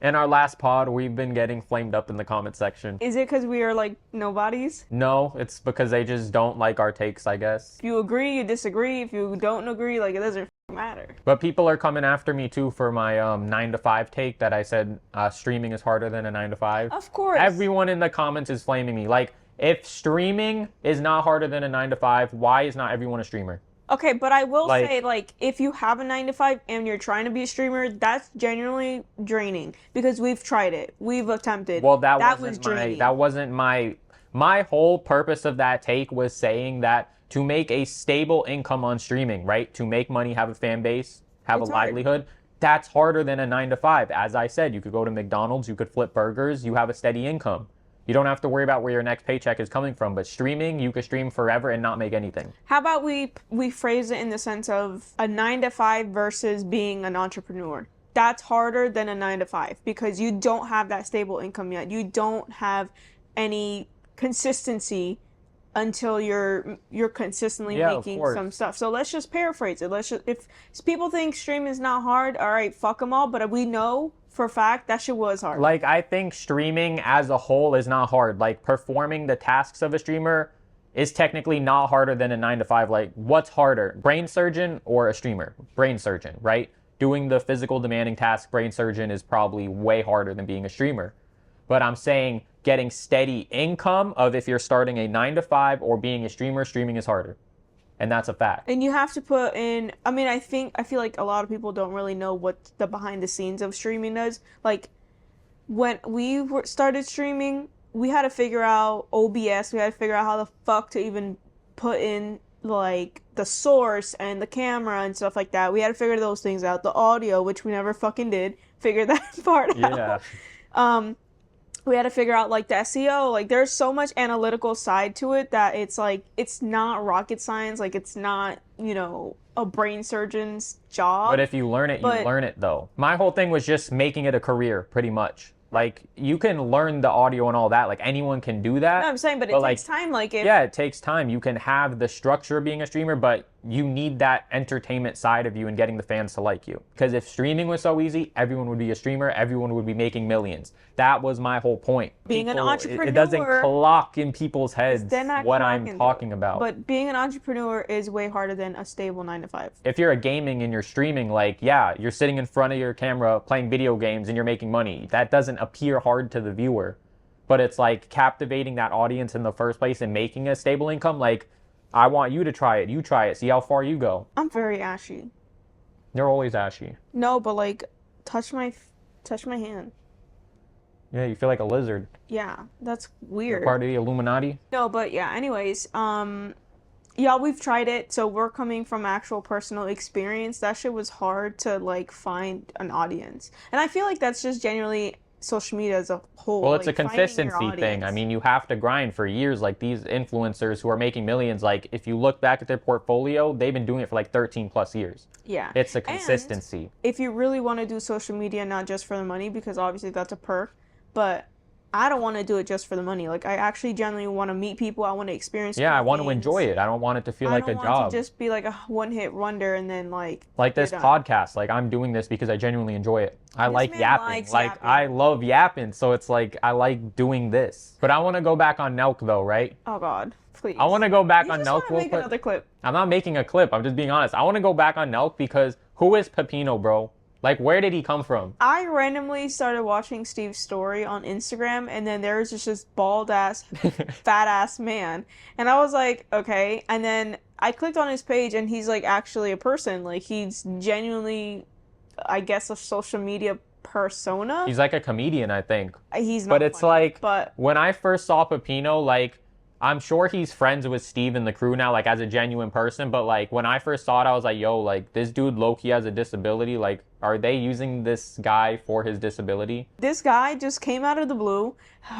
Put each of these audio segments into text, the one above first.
In our last pod, we've been getting flamed up in the comment section. Is it because we are like nobodies? No, it's because they just don't like our takes, I guess. If you agree, you disagree. If you don't agree, like, it doesn't matter. But people are coming after me too for my 9 to 5 take that I said streaming is harder than a 9 to 5. Of course. Everyone in the comments is flaming me. Like, if streaming is not harder than a 9 to 5, why is not everyone a streamer? Okay, but I will say, like, if you have a 9 to 5 and you're trying to be a streamer, that's genuinely draining because we've tried it. We've attempted. Well, that was draining. That wasn't my whole purpose of that take was saying that to make a stable income on streaming, right? To make money, have a fan base, have a livelihood, that's harder than a 9 to 5. As I said, you could go to McDonald's, you could flip burgers, you have a steady income. You don't have to worry about where your next paycheck is coming from. But streaming, you could stream forever and not make anything. How about we phrase it in the sense of a 9 to 5 versus being an entrepreneur? That's harder than a 9 to 5 because you don't have that stable income yet. You don't have any consistency until you're consistently making some stuff. So let's just paraphrase it. If people think streaming is not hard, all right, fuck them all. But we know for a fact that shit was hard. Like, I think streaming as a whole is not hard. Like, performing the tasks of a streamer is technically not harder than a 9 to 5. Like, what's harder, brain surgeon or a streamer? Brain surgeon, right? Doing the physical demanding task, brain surgeon is probably way harder than being a streamer. But I'm saying getting steady income of if you're starting a 9 to 5 or being a streamer, streaming is harder. And that's a fact. And you have to put in, I mean, I feel like a lot of people don't really know what the behind the scenes of streaming does. Like, when we started streaming, we had to figure out OBS. We had to figure out how the fuck to even put in, like, the source and the camera and stuff like that. We had to figure those things out. The audio, which we never fucking did, figure that part out. We had to figure out, like, the SEO. Like, there's so much analytical side to it that it's, like, it's not rocket science. Like, it's not, you know, a brain surgeon's job. But if you learn it, you learn it, though. My whole thing was just making it a career, pretty much. Like, you can learn the audio and all that. Like, anyone can do that. No, I'm saying, but it takes time. Like, yeah, it takes time. You can have the structure of being a streamer, but you need that entertainment side of you and getting the fans to like you. Because if streaming was so easy, everyone would be a streamer. Everyone would be making millions. That was my whole point. Being an entrepreneur, it doesn't clock in people's heads what I'm talking about. But being an entrepreneur is way harder than a stable 9 to 5. If you're a gaming and you're streaming, like, yeah, you're sitting in front of your camera playing video games and you're making money. That doesn't appear hard to the viewer. But it's like captivating that audience in the first place and making a stable income. Like, I want you to try it. You try it. See how far you go. I'm very ashy. You're always ashy. No, but like, touch my hand. Yeah, you feel like a lizard. Yeah, that's weird. You're part of the Illuminati? No, but yeah, anyways, yeah, we've tried it. So we're coming from actual personal experience. That shit was hard to, like, find an audience. And I feel like that's just genuinely social media as a whole. Well, it's like a consistency thing. I mean, you have to grind for years. Like, these influencers who are making millions, like, if you look back at their portfolio, they've been doing it for like 13 plus years. Yeah. It's a consistency. And if you really want to do social media, not just for the money, because obviously that's a perk, but I don't want to do it just for the money. Like, I actually genuinely want to meet people. I want to experience I want to enjoy it. I don't want it to feel like a job. I don't want to just be like a one-hit wonder and then, like this podcast. Like, I'm doing this because I genuinely enjoy it. I like yapping. Like, I love yapping. So it's like, I like doing this. But I want to go back on Nelk, though, right? Oh, God. Please. I want to go back on Nelk. You just make another clip. I'm not making a clip. I'm just being honest. I want to go back on Nelk because who is Pepino, bro? Like, where did he come from? I randomly started watching Steve's story on Instagram, and then there was just this bald-ass, fat-ass man. And I was like, okay. And then I clicked on his page, and he's, like, actually a person. Like, he's genuinely, I guess, a social media persona. He's like a comedian, I think. He's not But it's funny, like, when I first saw Pepino, like, I'm sure he's friends with Steve and the crew now, like, as a genuine person. But, like, when I first saw it, I was like, yo, like, this dude low-key has a disability. Like, are they using this guy for his disability? This guy just came out of the blue.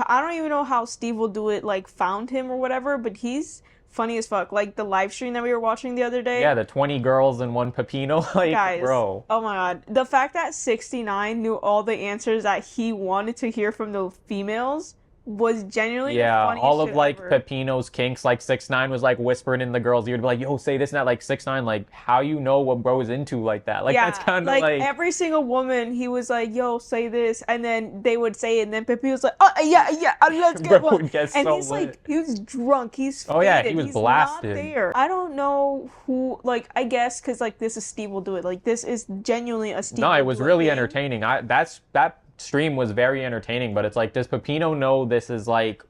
I don't even know how SteveWillDoIt, like, found him or whatever, but he's funny as fuck. Like, the live stream that we were watching the other day. Yeah, the 20 girls and one Pepino. Like, guys, bro. Oh my God. The fact that 69 knew all the answers that he wanted to hear from the females was genuinely the Yeah, funniest all of shit like ever. Pepino's kinks, like 6ix9ine was like whispering in the girl's ear to be like, yo, say this and that, like 6ix9ine, like how you know what bro is into like that? Like that's Yeah, kind of like like, every single woman, he was like, "Yo, say this," and then they would say it, and then Pippi was like, "Oh yeah, yeah, let's bro get one." would get And so he's lit. like, he was drunk, he's Oh yeah, he faded, was he's not blasted. there. I don't know who, like, I guess because like this is Steve will do it. Like this is genuinely a Steve. No, it will was do it really thing. entertaining. That stream was very entertaining, but it's like, does Pepino know this is like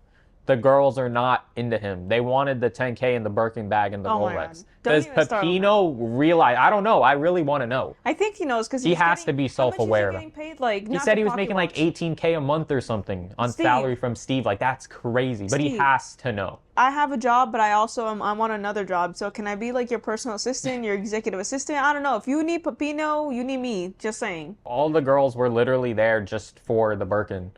the girls are not into him? They wanted the 10K and the Birkin bag and the Oh my Rolex. God. Don't Does even start on Pepino realize? I don't know. I really want to know. I think he knows because He has to be self-aware. How much is he getting paid? Like He not said the he was pocket making like watch. 18K a month or something on Steve. salary from Steve. Like that's crazy. But he Steve. has to know. I have a job, but I also I'm on another job. So can I be like your personal assistant, your executive assistant? I don't know. If you need Pepino, you need me. Just saying. All the girls were literally there just for the Birkin.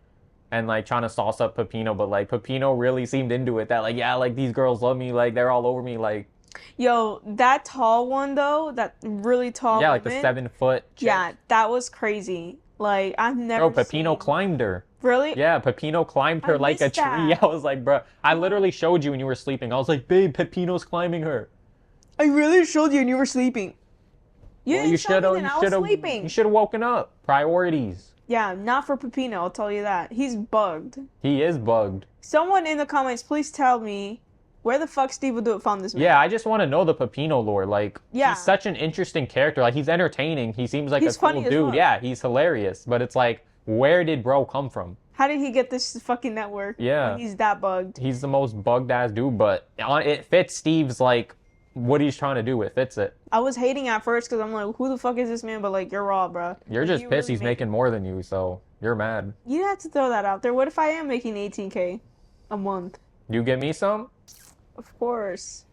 And like trying to sauce up Pepino, but like Pepino really seemed into it. That like, yeah, like these girls love me, like they're all over me, like Yo, that tall one though, that really tall yeah, like the woman, 7 foot chick. yeah, that was crazy. Like I've never Bro, Pepino seen... climbed her. Really? Yeah, Pepino climbed her I like a missed tree. that. I was like, bro, I literally showed you when you were sleeping. I was like, babe, Pepino's climbing her. I really showed you and you were sleeping. You Well, didn't show me then I was you sleeping. should have woken up. Priorities. Yeah, not for Pepino, I'll tell you that. He's bugged. He is bugged. Someone in the comments, please tell me where the fuck SteveWillDoIt found this man. Yeah, I just want to know the Pepino lore. Like, Yeah. he's such an interesting character. Like, he's entertaining. He seems like He's a cool funny as dude. fuck. Yeah, he's hilarious. But it's like, where did bro come from? How did he get this fucking network? Yeah. When he's that bugged. He's the most bugged ass dude, but it fits Steve's like what he's trying to do. It fits it. I was hating at first because I'm like, who the fuck is this man? But like, you're raw, bro. You're Like, just you pissed really he's making more than you, so you're mad. You have to throw that out there. What if I am making 18K a month? You give me some? Of course.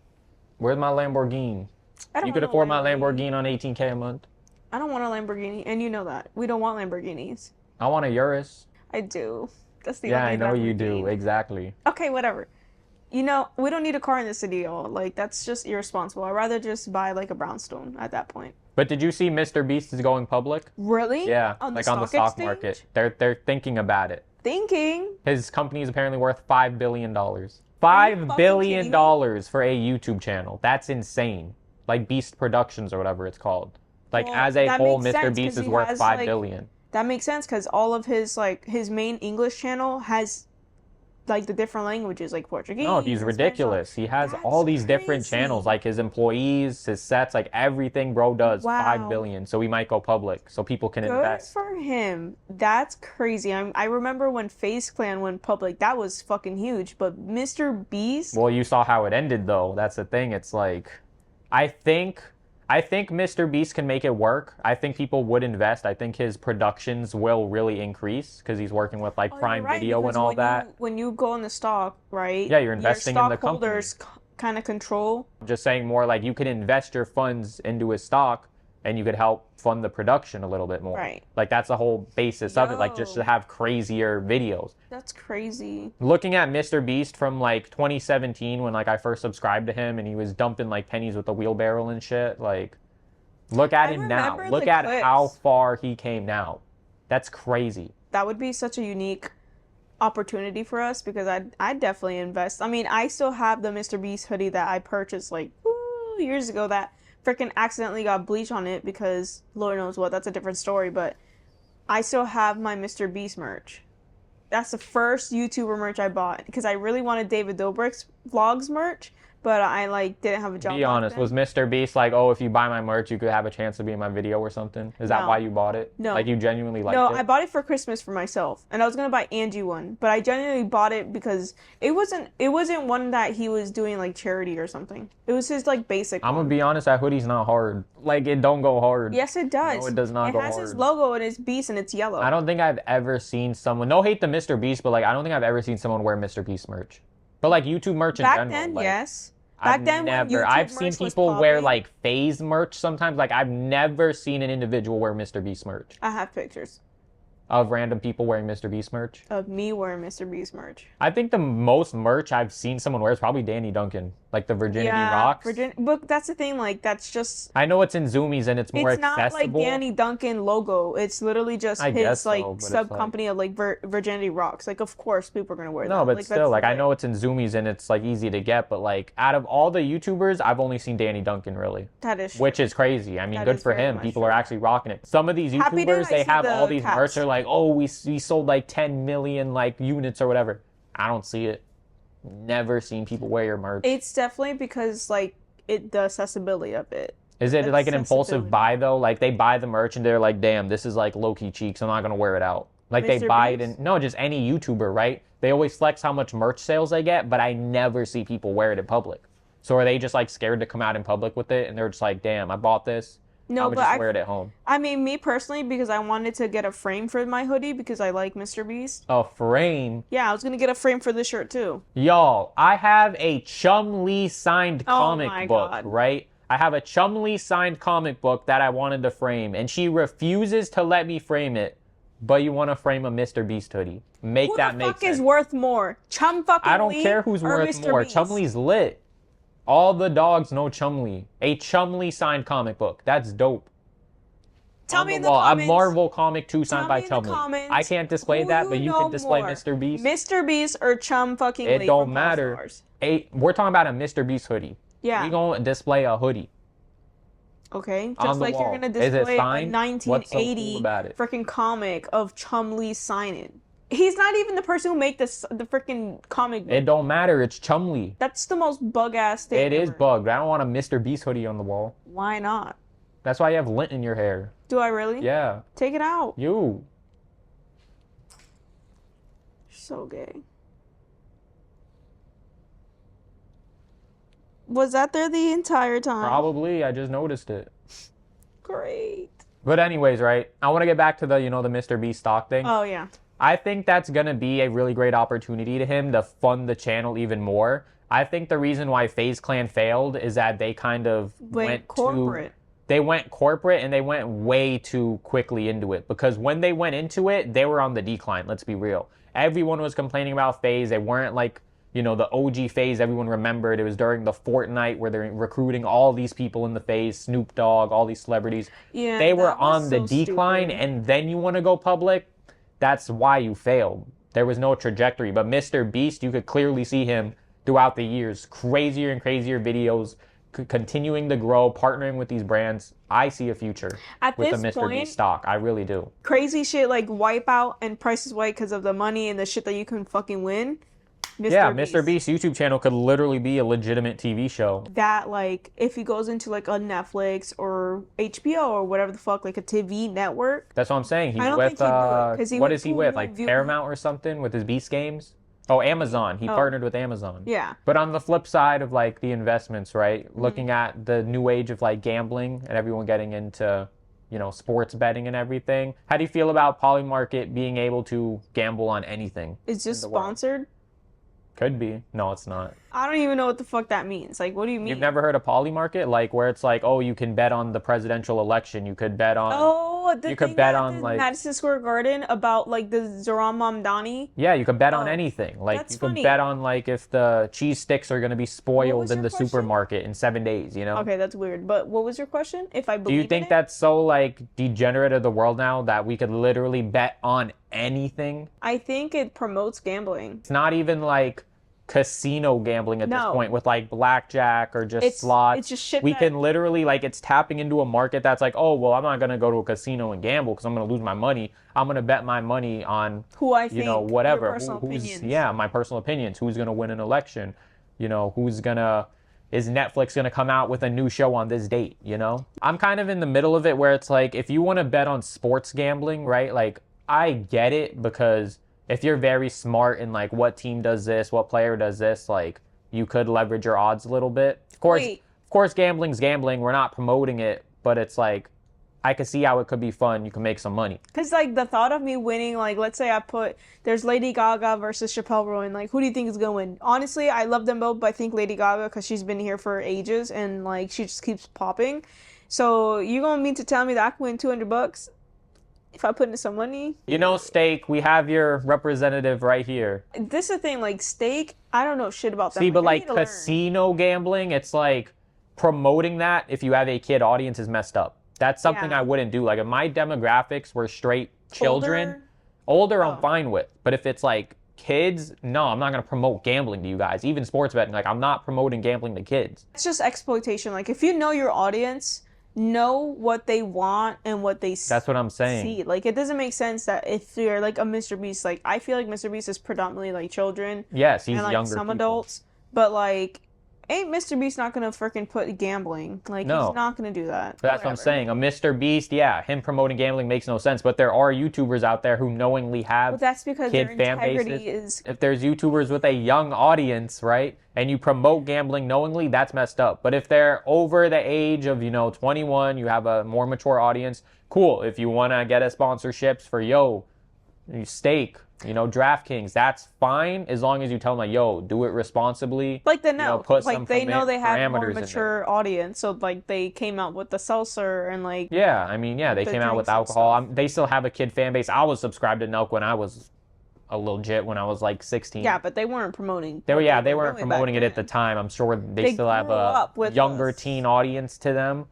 Where's my Lamborghini? I don't You could want a afford my Lamborghini on 18K a month. I don't want a Lamborghini, and you know that. We don't want Lamborghinis. I want a Urus. I do. That's the Yeah, only I know you do. Lamborghini. Exactly. Okay, whatever. You know, we don't need a car in the city, y'all. Like, that's just irresponsible. I'd rather just buy, like, a brownstone at that point. But did you see Mr. Beast is going public? Really? Yeah, On the like on the stock stock market. exchange? They're thinking about it. Thinking. His company is apparently worth $5 billion. Are you $5 fucking billion kidding for a YouTube channel. That's insane. Like Beast Productions or whatever it's called. Like Well, as a that whole, makes Mr. sense, Beast 'cause is he worth has, $5 like- billion. That makes sense because all of his, like, his main English channel has, like, the different languages, like Portuguese. No, he's and Spanish. ridiculous. He has all That's these different crazy. channels, like his employees, his sets, like everything bro does. Wow. 5 billion. So he might go public so people can Good invest. for him. That's crazy. I remember when FaZe Clan went public. That was fucking huge. But Mr. Beast, Well, you saw how it ended though. That's the thing. It's like I think Mr. Beast can make it work. I think people would invest. I think his productions will really increase because he's working with like oh, Prime you're right, Video and because all when that. when you go in the stock, right? Yeah, you're investing in the company. Your stockholders kind of control. I'm just saying more like you could invest your funds into his stock and you could help fund the production a little bit more. Right. Like that's the whole basis of it. Like just to Yo. have crazier videos. That's crazy. Looking at Mr. Beast from like 2017 when like I first subscribed to him and he was dumping like pennies with a wheelbarrow and shit. Like look at I him now. remember Look the at clips. how far he came now. That's crazy. That would be such a unique opportunity for us because I'd definitely invest. I mean, I still have the Mr. Beast hoodie that I purchased like years ago that freaking accidentally got bleach on it because Lord knows what, that's a different story, but I still have my Mr. Beast merch. That's the first YouTuber merch I bought because I really wanted David Dobrik's vlogs merch, but I like didn't have a job. Be back honest, then. was Mr. Beast like, oh, if you buy my merch, you could have a chance to be in my video or something? Is that No. why you bought it? No. Like you genuinely liked No, it? I bought it for Christmas for myself, and I was gonna buy Angie one, but I genuinely bought it because it wasn't one that he was doing like charity or something. It was his like basic. I'm one. gonna be honest, that hoodie's not hard. Like it don't go hard. Yes, it does. No, it does not It go has his hard. logo and his beast, and it's yellow. I don't think I've ever seen someone. No hate to Mr. Beast, but like I don't think I've ever seen someone wear Mr. Beast merch. But like YouTube merch in Back general. then, like, yes. Back then, when YouTube I've seen merch was people wear popping, like FaZe merch sometimes. Like I've never seen an individual wear Mr. Beast merch. I have pictures Of random people wearing Mr. Beast merch. of me wearing Mr. Beast merch. I think the most merch I've seen someone wear is probably Danny Duncan. like the Virginity Rocks. But that's the thing, like that's just I know it's in Zoomies and it's more it's not like accessible. Danny Duncan logo. It's literally just I guess his like so, but it's sub company of like Virginity Rocks. Like of course people are gonna wear that. No, but like, still, like I lit. know it's in Zoomies and it's like easy to get, but like out of all the YouTubers, I've only seen Danny Duncan really. That is true. Which is crazy. I mean, That good is for very him. much People true. are actually rocking it. Some of these Happy did YouTubers, I they see have the all these merch. cats. They're like, oh, we sold like 10 million like units or whatever. I don't see it. Never seen people wear your merch. It's definitely because like the accessibility of it. Is it like an impulsive Accessibility. buy though? Like they buy the merch and they're like, damn, this is like low-key cheeks. I'm not gonna wear it out. Like they Mr. buy it Beast? in, no, just any YouTuber, right? They always flex how much merch sales they get, but I never see people wear it in public. So are they just like scared to come out in public with it and they're just like, damn, I bought this. No, I'm but just wear it at home. I mean, me personally, because I wanted to get a frame for my hoodie because I like Mr. Beast. A frame. Yeah, I was gonna get a frame for this shirt too. Y'all, I have a Chumlee signed Oh comic my book, God. right? I have a Chumlee signed comic book that I wanted to frame, and she refuses to let me frame it. But you want to frame a Mr. Beast hoodie? Make Who that the make fuck sense. is worth more, Chum fucking I don't Lee care who's or worth Mr. more. Beast? Chumlee's lit. All the dogs know Chumlee. A Chumlee signed comic book. That's dope. Tell On me the in the wall, comments. a Marvel comic too signed Tell by me in the Chumlee. comments I can't display who that, but you know can display more, Mr. Beast. Mr. Beast or Chum fucking Lee It don't from matter. All-Stars? We're talking about a Mr. Beast hoodie. Yeah. We gonna display a hoodie. Okay, On just the like wall. you're gonna Is it display a signed? What's so cool 1980 about it? freaking comic of Chumlee signing. He's not even the person who made this the freaking comic book. It don't matter. It's Chumlee. That's the most bug ass thing. It is ever. bugged. I don't want a Mr. Beast hoodie on the wall. Why not? That's why you have lint in your hair. Do I really? Yeah. Take it out. You. So gay. Was that there the entire time? Probably. I just noticed it. Great. But anyways, right? I want to get back to the, the Mr. Beast stock thing. Oh yeah. I think that's going to be a really great opportunity to him to fund the channel even more. I think the reason why FaZe Clan failed is that they kind of went corporate. They went corporate and they went way too quickly into it, because when they went into it, they were on the decline. Let's be real. Everyone was complaining about FaZe. They weren't like, the OG FaZe everyone remembered. It was during the Fortnite where they're recruiting all these people in the FaZe, Snoop Dogg, all these celebrities. Yeah. They were that was on the so decline, stupid. and then you want to go public. That's why you failed. There was no trajectory. But Mr. Beast, you could clearly see him throughout the years. Crazier and crazier videos, continuing to grow, partnering with these brands. I see a future At with the this Mr. point, Beast stock. I really do. crazy shit like Wipeout and Price is Right because of the money and the shit that you can fucking win. Mr. Beast's YouTube channel could literally be a legitimate TV show. That like if he goes into like a Netflix or HBO or whatever the fuck, like a TV network. That's what I'm saying. He's I don't with, think he'd do it, 'cause he what would- is he who with? would Like view- Paramount or something with his Beast games? Oh, Amazon. He partnered with Amazon. Yeah. But on the flip side of like the investments, right? Mm-hmm. Looking at the new age of like gambling and everyone getting into, sports betting and everything. How do you feel about Polymarket being able to gamble on anything? It's just the world. sponsored. Could be. No, it's not. I don't even know what the fuck that means. Like, what do you mean? You've never heard of Polymarket? Like where it's like, oh, you can bet on the presidential election. You could bet on. Oh, the You could thing bet that on, in like- Madison Square Garden about like the Zoran Mamdani. Yeah, you could bet on Oh, anything. Like that's you could funny. bet on like if the cheese sticks are going to be What spoiled was in your the question? supermarket in 7 days, Okay, that's weird. But what was your question? If I Do believe you in think it? that's so like degenerate of the world now that we could literally bet on anything? I think it promotes gambling. It's not even like casino gambling at this No. point with like blackjack or just It's- slots. it's just shit We that- can literally like it's tapping into a market that's like, oh well, I'm not gonna go to a casino and gamble because I'm gonna lose my money. I'm gonna bet my money on Who I think. whatever. Your personal Who's opinions. yeah, my personal opinions. Who's gonna win an election? Is Netflix gonna come out with a new show on this date? I'm kind of in the middle of it where it's like if you want to bet on sports gambling, right? Like I get it, because if you're very smart in like what team does this, what player does this, like you could leverage your odds a little bit. Of course, gambling's gambling. We're not promoting it, but it's like I could see how it could be fun. You can make some money. Cause like the thought of me winning, like let's say there's Lady Gaga versus Chappelle Rowan, like who do you think is gonna win? Honestly, I love them both, but I think Lady Gaga because she's been here for ages and like she just keeps popping. So you gonna mean to tell me that I can win $200? If I put in some money. You know, Steak, we have your representative right here. This is the thing, like, Steak, I don't know shit about that. See, but I like need to learn. casino gambling, it's like promoting that if you have a kid audience is messed up. That's something Yeah. I wouldn't do. Like if my demographics were straight children, Older? I'm fine with. But if it's like kids, no, I'm not going to promote gambling to you guys. Even sports betting, like I'm not promoting gambling to kids. It's just exploitation. Like, if you know your audience, know what they want and what they That's what I'm saying. see. Like, it doesn't make sense that if you're like a Mr. Beast, like, I feel like Mr. Beast is predominantly like children. Yes, he's and like younger some people. adults. But like, ain't Mr. Beast not gonna freaking put gambling? Like, No. he's not gonna do that. But that's what I'm saying. A Mr. Beast, yeah, him promoting gambling makes no sense. But there are YouTubers out there who knowingly have But that's because kid their fan integrity bases. is. If there's YouTubers with a young audience, right, and you promote gambling knowingly, that's messed up. But if they're over the age of, 21, you have a more mature audience, cool. If you want to get a sponsorships for, Steak, DraftKings, that's fine as long as you tell them, like, yo, do it responsibly. Like, they know. Put Like, some they know they have a more parameters in there. mature audience. So, like, they came out with the seltzer and, like. Yeah, I mean, yeah, they the came out with drinks and alcohol. stuff. They still have a kid fan base. I was subscribed to Nelk when I was a legit, when I was like 16. Yeah, but they weren't promoting. They what weren't doing promoting back it at the then. time. I'm sure they They still have grew a up with younger us. teen audience to them.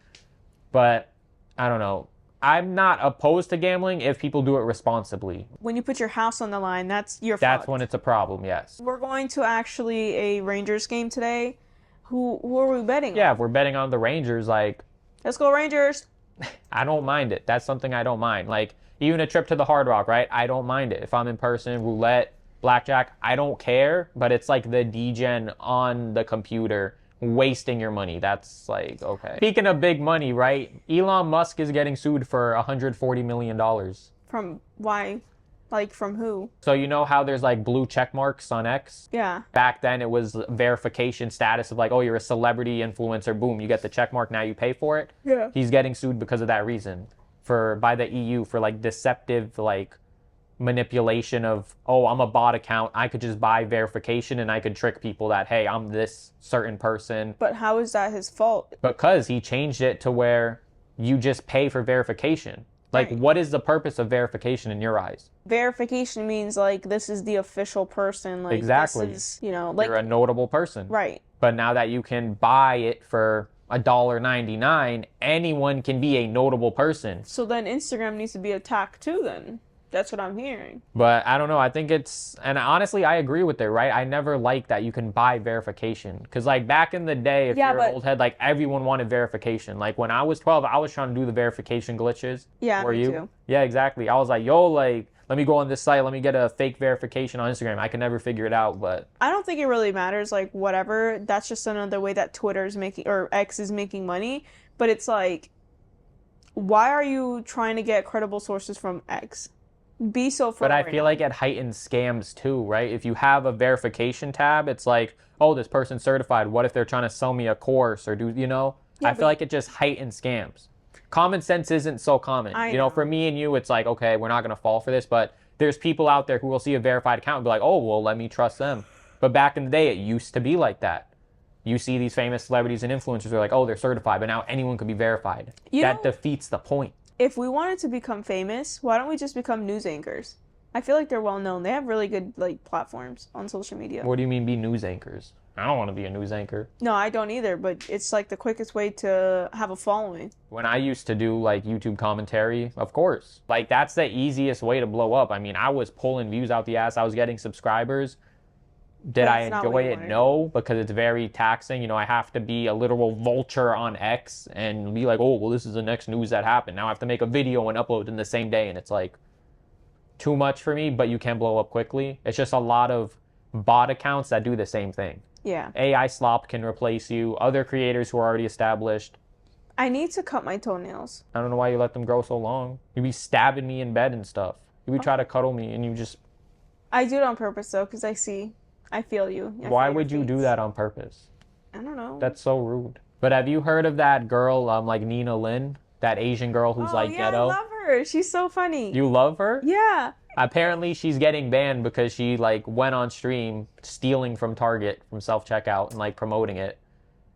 But I don't know. I'm not opposed to gambling if people do it responsibly. When you put your house on the line, that's your That's fault. when it's a problem, yes. We're going to actually a Rangers game today. Who are we betting Yeah, on? if we're betting on the Rangers, like, Let's go Rangers. I don't mind it. That's something I don't mind. Like, even a trip to the Hard Rock, right? I don't mind it. If I'm in person, roulette, blackjack, I don't care. But it's like the degen on the computer wasting your money. That's like, okay. Speaking of big money, right? Elon Musk is getting sued for $140 million. From why? Like, from who? So you know how there's like blue check marks on X? Yeah. Back then it was verification status of like, oh, you're a celebrity influencer. Boom, you get the check mark. Now you pay for it. Yeah. He's getting sued because of that reason by the EU for like deceptive like manipulation of, oh, I'm a bot account. I could just buy verification and I could trick people that, hey, I'm this certain person. But how is that his fault? Because he changed it to where you just pay for verification. Like, Right. what is the purpose of verification in your eyes? Verification means, like, this is the official person. Like, Exactly. This is, like, You're a notable person. right. But now that you can buy it for $1.99, anyone can be a notable person. So then Instagram needs to be attacked too, then. That's what I'm hearing. But I don't know. I think and honestly, I agree with it, right? I never liked that you can buy verification. Because, like, back in the day, if Yeah, you're but- an old head, like, everyone wanted verification. Like, when I was 12, I was trying to do the verification glitches. Yeah, Were me you? too. Yeah, exactly. I was like, yo, like, let me go on this site. Let me get a fake verification on Instagram. I can never figure it out, but I don't think it really matters, like, whatever. That's just another way that Twitter's making, or X is making money. But it's like, why are you trying to get credible sources from X? Be so But I right feel now. like it heightens scams too, right? If you have a verification tab, it's like, oh, this person's certified. What if they're trying to sell me a course or do, Yeah, I feel but- like it just heightens scams. Common sense isn't so common. I know. For me and you, it's like, okay, we're not going to fall for this, but there's people out there who will see a verified account and be like, oh, well, let me trust them. But back in the day, it used to be like that. You see these famous celebrities and influencers are like, oh, they're certified, but now anyone could be verified. That defeats the point. If we wanted to become famous, why don't we just become news anchors? I feel like they're well known. They have really good, like, platforms on social media. What do you mean be news anchors? I don't want to be a news anchor. No, I don't either, but it's like the quickest way to have a following. When I used to do like YouTube commentary, of course, like that's the easiest way to blow up. I mean, I was pulling views out the ass. I was getting subscribers. Did I That's not enjoy what you it? wanted to No, because it's very taxing. I have to be a literal vulture on X and be like, oh, well, this is the next news that happened. Now I have to make a video and upload in the same day. And it's like too much for me, but you can blow up quickly. It's just a lot of bot accounts that do the same thing. Yeah. AI slop can replace you. Other creators who are already established. I need to cut my toenails. I don't know why you let them grow so long. You be stabbing me in bed and stuff. You be try to cuddle me and you just... I do it on purpose, though, because I feel you. I Why feel your would you do feats. that on purpose? I don't know. That's so rude. But have you heard of that girl, like Nina Lin? That Asian girl who's like yeah, ghetto? I love her. She's so funny. You love her? Yeah. Apparently she's getting banned because she like went on stream stealing from Target from self-checkout and like promoting it.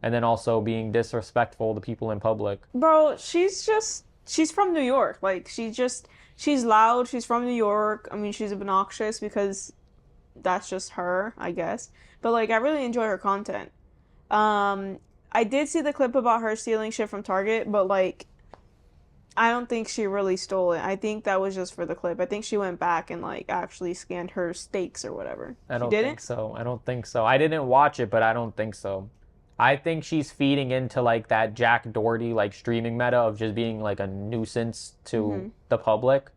And then also being disrespectful to people in public. Bro, she's from New York. Like, she's she's loud. She's from New York. I mean, she's obnoxious because that's just her, I guess. But like, I really enjoy her content. I did see the clip about her stealing shit from Target, but like, I don't think she really stole it. I think that was just for the clip. I think she went back and like actually scanned her steaks or whatever. I don't think so. I don't think so. I didn't watch it, but I don't think so. I think she's feeding into like that Jack Doherty like streaming meta of just being like a nuisance to the public,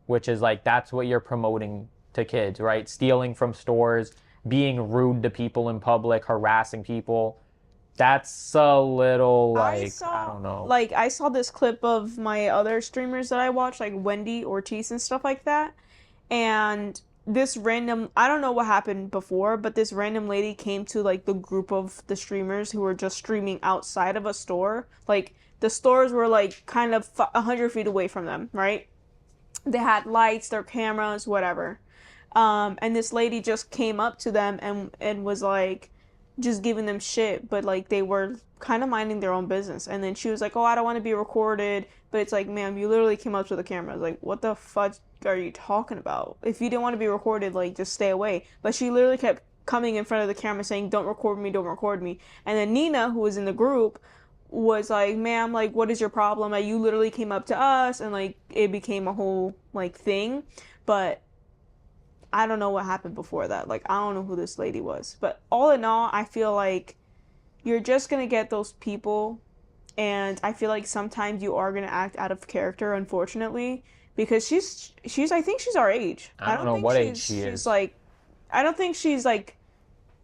which is like that's what you're promoting to kids, right? Stealing from stores, being rude to people in public, harassing people. That's a little like I don't know. Like I saw this clip of my other streamers that I watch, like Wendy Ortiz and stuff like that, and this random, I don't know what happened before, but this random lady came to like the group of the streamers who were just streaming outside of a store. Like the stores were like kind of 100 feet away from them, right? They had lights, their cameras, whatever. And this lady just came up to them and was like just giving them shit, but like they were kind of minding their own business. And then she was like, "Oh, I don't want to be recorded." But it's like, ma'am, you literally came up to the camera. I was like, what the fuck are you talking about? If you didn't want to be recorded, like just stay away. But she literally kept coming in front of the camera saying, "Don't record me, don't record me." And then Nina, who was in the group, was like, "Ma'am, like what is your problem? Like you literally came up to us," and like it became a whole like thing. But I don't know what happened before that. Like, I don't know who this lady was. But all in all, I feel like you're just going to get those people. And I feel like sometimes you are going to act out of character, unfortunately. Because she's I think she's our age. I don't know what age she is. She's like, I don't think she's like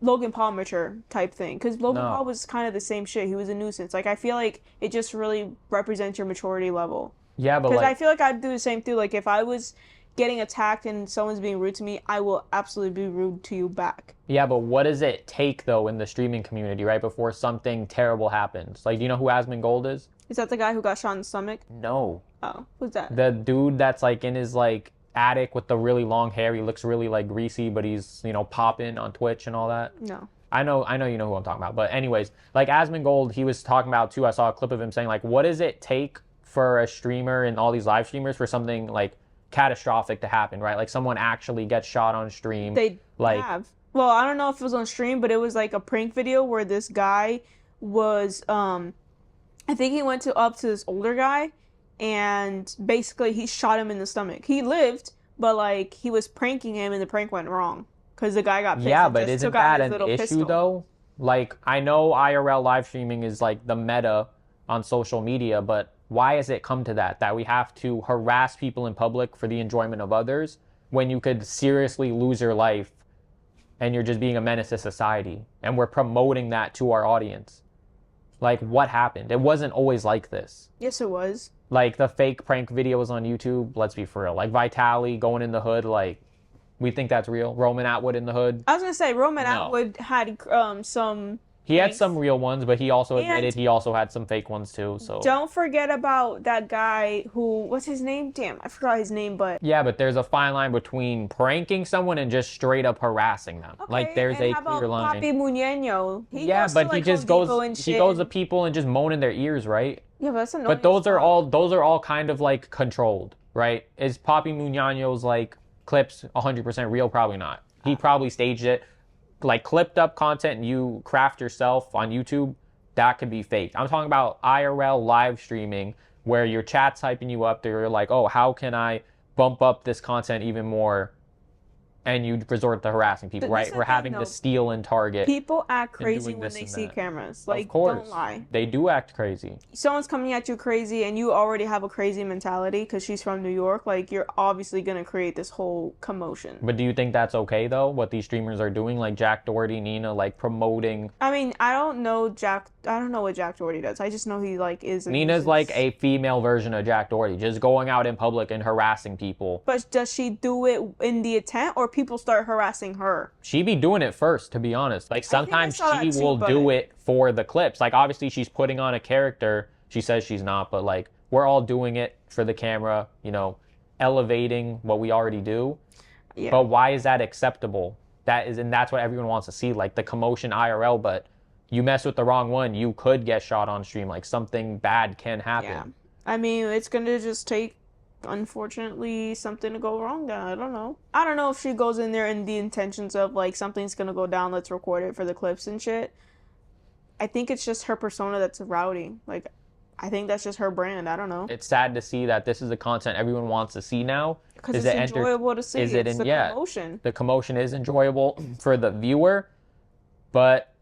Logan Paul mature type thing. Because Logan Paul was kind of the same shit. He was a nuisance. Like, I feel like it just really represents your maturity level. Yeah, but because I feel like I'd do the same thing. Like, if I was getting attacked and someone's being rude to me, I will absolutely be rude to you back. Yeah, but what does it take though in the streaming community, right, before something terrible happens? Like, do you know who Asmongold is? Is that the guy who got shot in the stomach? No. Oh, who's that? The dude that's like in his like attic with the really long hair. He looks really like greasy, but he's, you know, popping on Twitch and all that. No. I know you know who I'm talking about. But anyways, like Asmongold, he was talking about too. I saw a clip of him saying like, what does it take for a streamer and all these live streamers for something like catastrophic to happen, right? Like someone actually gets shot on stream. They have. Well, I don't know if it was on stream, but it was like a prank video where this guy was I think he went up to this older guy and basically he shot him in the stomach. He lived, but like he was pranking him and the prank went wrong because the guy got pissed. Yeah, but isn't that an issue pistol. though? Like I know IRL live streaming is like the meta on social media, but why has it come to that we have to harass people in public for the enjoyment of others when you could seriously lose your life and you're just being a menace to society and we're promoting that to our audience? Like, what happened? It wasn't always like this. Yes, it was. Like the fake prank videos on YouTube, let's be for real. Like Vitaly going in the hood, like we think that's real. Roman Atwood in the hood. I was gonna say Roman Atwood had some. He had some real ones, but he also admitted he also had some fake ones too. So don't forget about that guy who, what's his name? Damn, I forgot his name, but yeah, but there's a fine line between pranking someone and just straight up harassing them. Okay, like there's a clear line. Papi Muñeño. He just goes to people and just moan in their ears, right? Yeah, but that's annoying. But those are all kind of like controlled, right? Is Papi Muñoño's like clips 100% real? Probably not. He probably staged it. Like clipped up content you craft yourself on YouTube, that could be fake. I'm talking about IRL live streaming where your chat's hyping you up. They're like, oh, how can I bump up this content even more? And you resort to harassing people, right? We're having to steal and target. People act crazy when they see cameras. Like, of course, don't lie. They do act crazy. Someone's coming at you crazy and you already have a crazy mentality because she's from New York. Like, you're obviously going to create this whole commotion. But do you think that's okay, though, what these streamers are doing? Like Jack Doherty, Nina, like promoting... I mean, I don't know what Jack Doherty does. I just know he, like, is... Nina's like a female version of Jack Doherty, just going out in public and harassing people. But does she do it in the intent or people start harassing her? She be doing it first, to be honest. Like sometimes she will do it for the clips. Like obviously she's putting on a character. She says she's not, but like we're all doing it for the camera, you know, elevating what we already do. Yeah. But why is that acceptable? And that's what everyone wants to see, like the commotion IRL, but you mess with the wrong one, you could get shot on stream. Like something bad can happen. Yeah. I mean, it's going to just take unfortunately something to go wrong then. I don't know. I don't know if she goes in there in the intentions of like something's gonna go down, let's record it for the clips and shit. I think it's just her persona that's rowdy. Like, I think that's just her brand. I don't know. It's sad to see that this is the content everyone wants to see now. Because it's enjoyable to see. Is it it's in, the commotion. The commotion is enjoyable for the viewer, but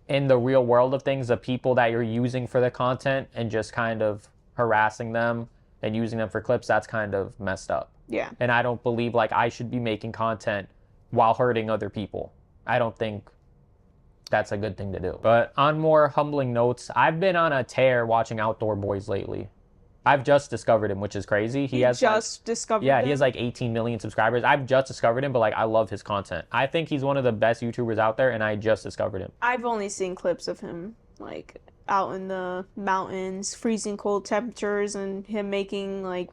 in the real world of things, the people that you're using for the content and just kind of harassing them and using them for clips, that's kind of messed up. Yeah. And I don't believe like I should be making content while hurting other people. I don't think that's a good thing to do. But on more humbling notes, I've been on a tear watching Outdoor Boys lately. I've just discovered him, which is crazy. He has discovered him? He has like 18 million subscribers. I've just discovered him, but like I love his content. I think he's one of the best YouTubers out there, and I just discovered him. I've only seen clips of him like out in the mountains, freezing cold temperatures, and him making like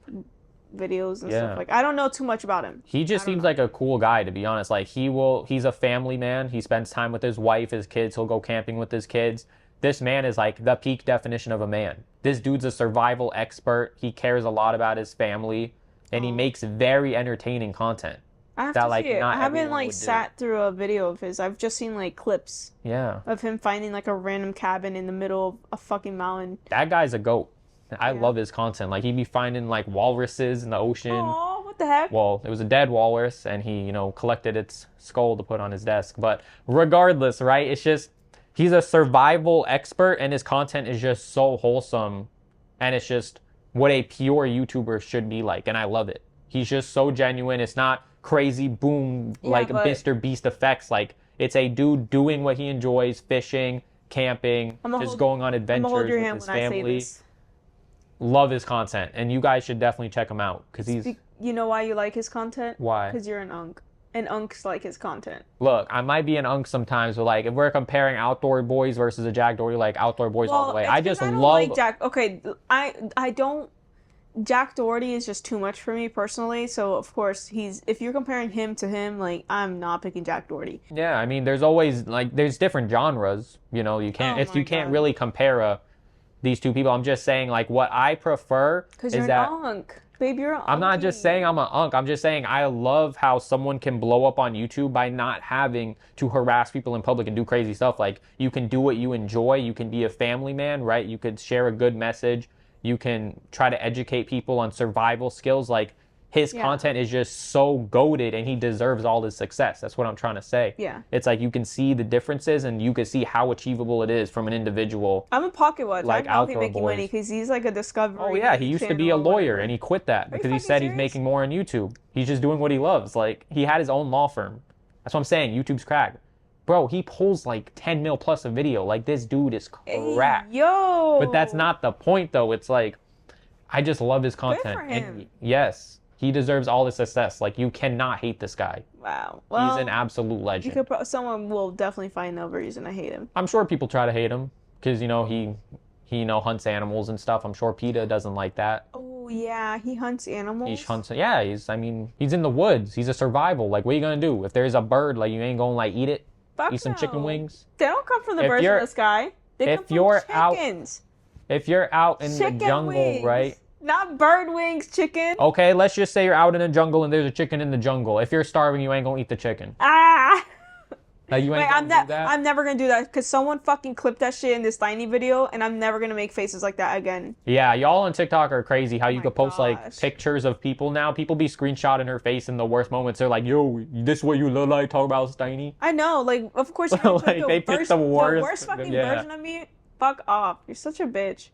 videos and stuff. Like, I don't know too much about him. He just seems like a cool guy, to be honest. Like he's a family man. He spends time with his wife, his kids. He'll go camping with his kids. This man is like the peak definition of a man. This dude's a survival expert. He cares a lot about his family, and he makes very entertaining content. I have to see it. I haven't like sat through a video of his. I've just seen like clips. Yeah. Of him finding like a random cabin in the middle of a fucking mountain. That guy's a goat. I love his content. Like, he'd be finding like walruses in the ocean. Oh, what the heck? Well, it was a dead walrus, and he, you know, collected its skull to put on his desk. But regardless, right? It's just, he's a survival expert, and his content is just so wholesome, and it's just what a pure YouTuber should be like, and I love it. He's just so genuine. It's not crazy boom like Mr. Beast effects. Like, it's a dude doing what he enjoys, fishing, camping, just going on adventures with his family. Love his content, and you guys should definitely check him out because he's. You know why you like his content? Why? Because you're an unk. And unks like his content. Look, I might be an unk sometimes, but like if we're comparing Outdoor Boys versus a Jack Doherty, like Outdoor Boys all the way. I just love. Like Jack. Okay, I don't. Jack Doherty is just too much for me personally. So of course if you're comparing him to him, like I'm not picking Jack Doherty. Yeah, I mean, there's always like there's different genres. You know, you can't you can't really compare these two people. I'm just saying like what I prefer is you're that. An unk. Babe, you're an I'm not just saying I'm an unk. I'm just saying I love how someone can blow up on YouTube by not having to harass people in public and do crazy stuff. Like, you can do what you enjoy. You can be a family man, right? You could share a good message. You can try to educate people on survival skills. Like, his content is just so goated, and he deserves all his success. That's what I'm trying to say. Yeah. It's like you can see the differences, and you can see how achievable it is from an individual. I'm a pocket watch. Like, I know he's making money because he's like a discovery. Oh yeah, he used to be a lawyer, and he quit that because he said he's making more on YouTube. He's just doing what he loves. Like, he had his own law firm. That's what I'm saying. YouTube's cracked. Bro, he pulls like 10 mil plus a video. Like, this dude is cracked. Hey, yo. But that's not the point, though. It's like, I just love his content. Good for him. And yes. He deserves all the success. Like, you cannot hate this guy. Wow. Well, he's an absolute legend. Someone will definitely find no reason to hate him. I'm sure people try to hate him because, you know, he hunts animals and stuff. I'm sure PETA doesn't like that. Oh, yeah. He hunts animals? He hunts. Yeah, he's in the woods. He's a survival. Like, what are you going to do? If there's a bird, like, you ain't going to, like, eat it? Eat some chicken wings? They don't come from the birds in the sky. They come from chickens. If you're out in the jungle, right? Not bird wings, chicken. Okay, let's just say you're out in the jungle and there's a chicken in the jungle. If you're starving, you ain't gonna eat the chicken. Like, you ain't gonna do that? I'm never gonna do that because someone fucking clipped that shit in this tiny video, and I'm never gonna make faces like that again. Yeah, y'all on TikTok are crazy. How you could post like pictures of people now. People be screenshotting her face in the worst moments. They're like, "Yo, this what you look like? Talk about Steiny." I know, like, of course. You're like, they picked the worst fucking version of me. Fuck off. You're such a bitch.